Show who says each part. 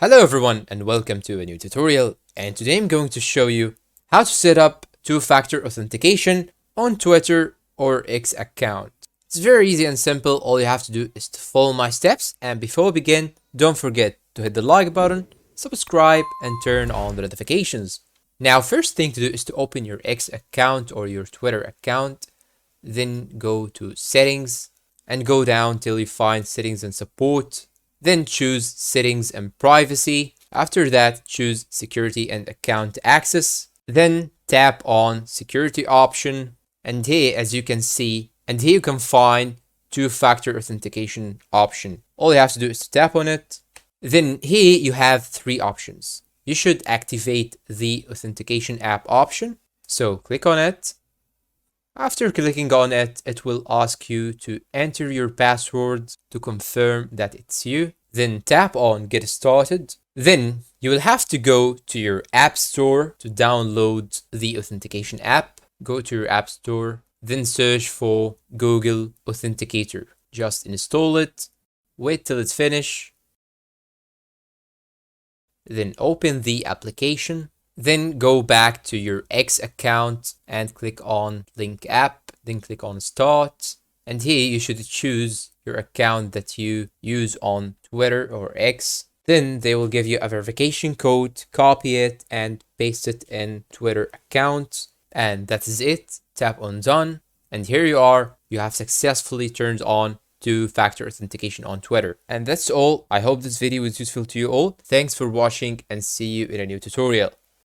Speaker 1: Hello everyone and welcome to a new tutorial, and today I'm going to show you how to set up two-factor authentication on Twitter or X account. It's very easy and simple. All you have to do is to follow my steps, and before we begin, don't forget to hit the like button, subscribe and turn on the notifications. Now, first thing to do is to open your X account or your Twitter account, then go to settings and go down till you find settings and support. Then choose settings and privacy. After that, choose security and account access. Then tap on security option. And here, as you can see, and here you can find two-factor authentication option. All you have to do is to tap on it. Then here you have three options. You should activate the authentication app option. So click on it. After clicking on it, it will ask you to enter your password to confirm that it's you. Then tap on Get Started. Then you will have to go to your App Store to download the authentication app. Go to your App Store, then search for Google Authenticator. Just install it, wait till it's finished. Then open the application. Then go back to your X account and click on Link App, then click on Start. And here you should choose your account that you use on Twitter or X. Then they will give you a verification code, copy it and paste it in Twitter account. And that is it. Tap on Done. And here you are. You have successfully turned on two-factor authentication on Twitter. And that's all. I hope this video was useful to you all. Thanks for watching and see you in a new tutorial.